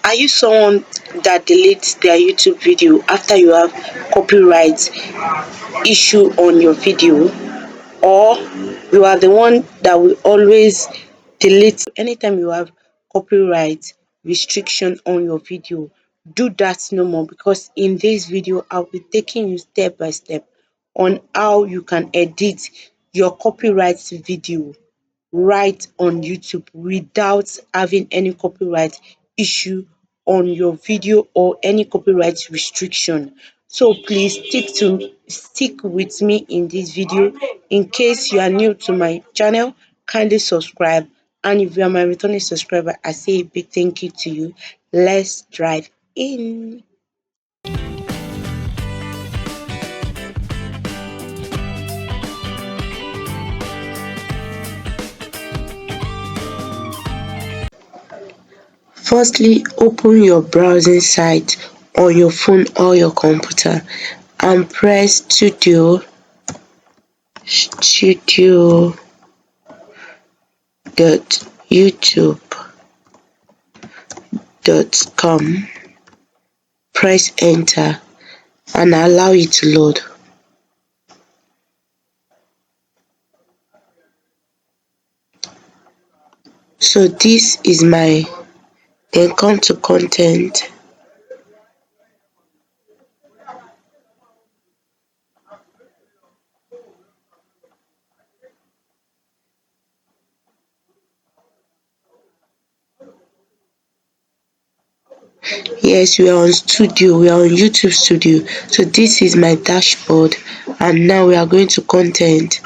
Are you someone that deletes their YouTube video after you have copyright issue on your video, or you are the one that will always delete anytime you have copyright restriction on your video? Do that no more, because in this video I'll be taking you step by step on how you can edit your copyright video right on YouTube without having any copyright issue on your video or any copyright restriction. So please stick with me in this video. In case you are new to my channel, kindly subscribe, and if you are my returning subscriber, I say a big thank you to you. Let's drive in. Firstly, open your browsing site on your phone or your computer and press studio.youtube.com. Press enter and allow it to load. So this is my, then come to content. Yes, we are on studio, we are on YouTube studio. So this is my dashboard, and now we are going to content.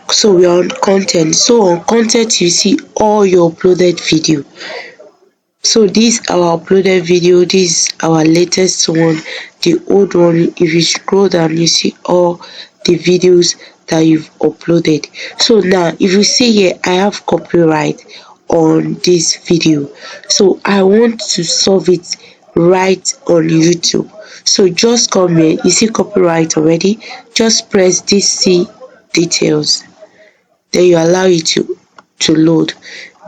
So we are on content. So on content you see all your uploaded video. So this our uploaded video, this is our latest one. The old one, if you scroll down you see all the videos that you've uploaded. So now if you see here, I have copyright on this video, so I want to solve it right on YouTube. So just come here, you see copyright already, just press this see details, then you allow it to load.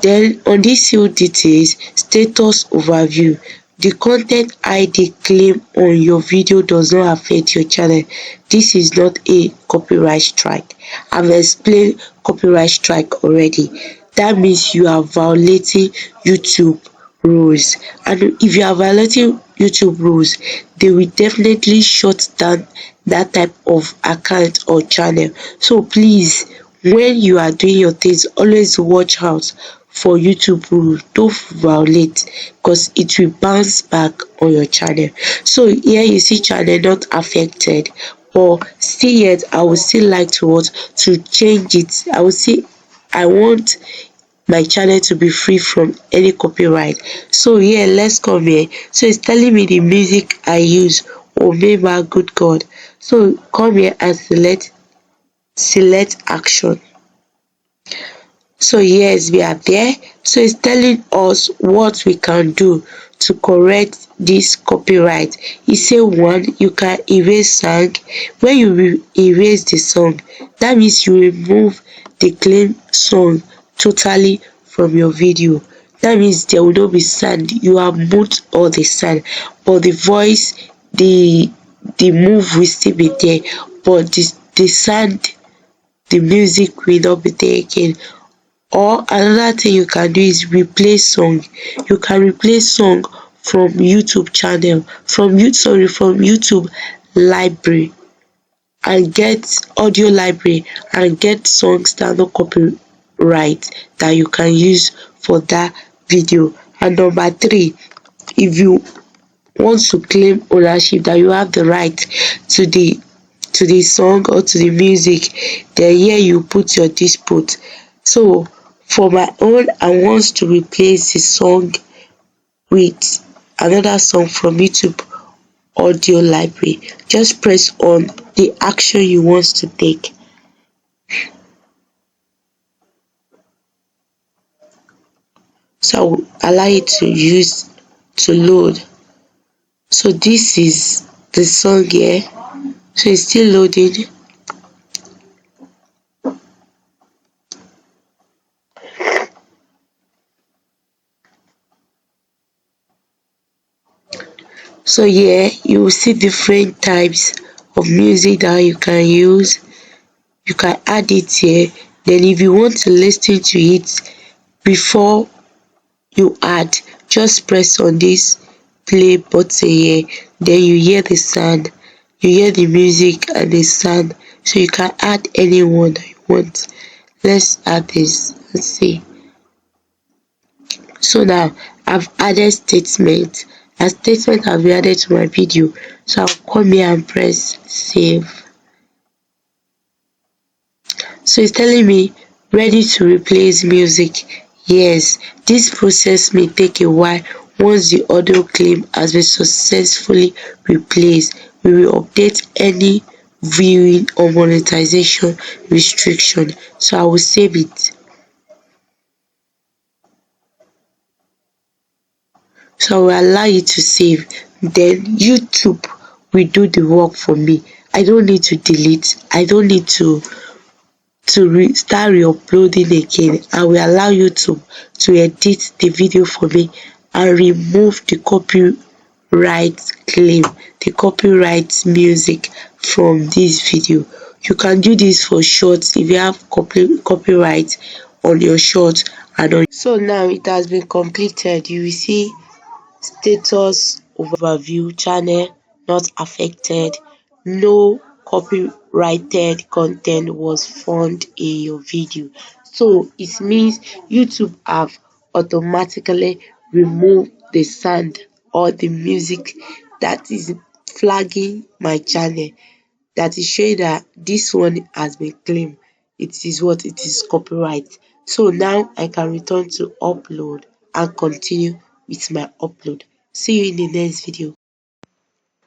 Then on this field details, status overview, the content ID claim on your video does not affect your channel. This is not a copyright strike. I've explained copyright strike already. That means you are violating YouTube rules, and if you are violating YouTube rules, they will definitely shut down that type of account or channel. So please, when you are doing your things, always watch out for YouTube rule. Don't violate, because it will bounce back on your channel. So here you see channel not affected, but still yet I would still like to change it. I would say I want my channel to be free from any copyright. So here, let's come here. So it's telling me the music I use, Omema Good God. So come here and select action. So yes, we are there. So it's telling us what we can do to correct this copyright. It say one, you can erase song. When you erase the song, that means you remove the claim song totally from your video. That means there will not be sound. You have moved all the sound, but the voice, the move will still be there, but the sound, the music will not be there again. Or another thing you can do is replay song. You can replay song from YouTube channel, from YouTube library, and get audio library and get songs that no copyright that you can use for that video. And number three, if you want to claim ownership, that you have the right to the song or to the music, then here you put your dispute. So for my own, I want to replace the song with another song from YouTube audio library. Just press on the action you want to take. So I will allow it to load. So this is the song here. So it's still loading. So here you will see different types of music that you can use. You can add it here. Then if you want to listen to it before you add, just press on this play button here. Then you hear the sound, you hear the music and the sound. So you can add any one that you want. Let's add this. Let's see. So now I've added statement. A statement have been added to my video. So I'll come here and press save. So it's telling me ready to replace music. Yes, this process may take a while. Once the audio claim has been successfully replaced, we will update any viewing or monetization restriction. So I will save it. So I will allow you to save. Then YouTube will do the work for me. I don't need to delete. I don't need to start re-uploading again. I will allow YouTube to edit the video for me and remove the copyright claim, the copyright music from this video. You can do this for shorts if you have copyright on your short and on. So now it has been completed. You will see status overview, channel not affected, no copyrighted content was found in your video. So it means YouTube have automatically removed the sound or the music that is flagging my channel, that is showing that this one has been claimed. It is what? It is copyright. So now I can return to upload and continue with my upload. See you in the next video.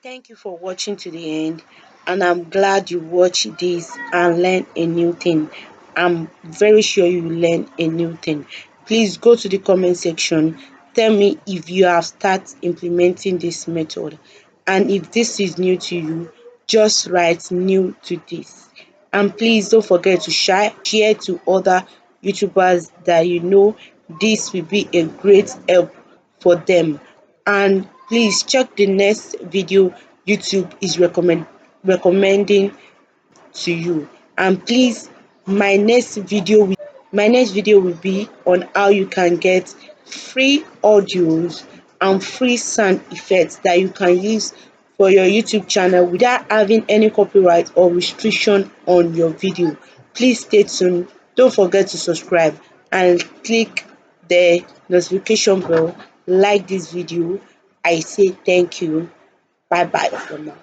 Thank you for watching to the end, and I'm glad you watched this and learned a new thing. I'm very sure you will learn a new thing. Please go to the comment section. Tell me if you have started implementing this method, and if this is new to you, just write new to this. And please don't forget to share to other YouTubers that you know this will be a great help for them. And please check the next video YouTube is recommending to you. And please, my next video will be on how you can get free audios and free sound effects that you can use for your YouTube channel without having any copyright or restriction on your video. Please stay tuned. Don't forget to subscribe and click the notification bell. Like this video. I say thank you. Bye bye for now.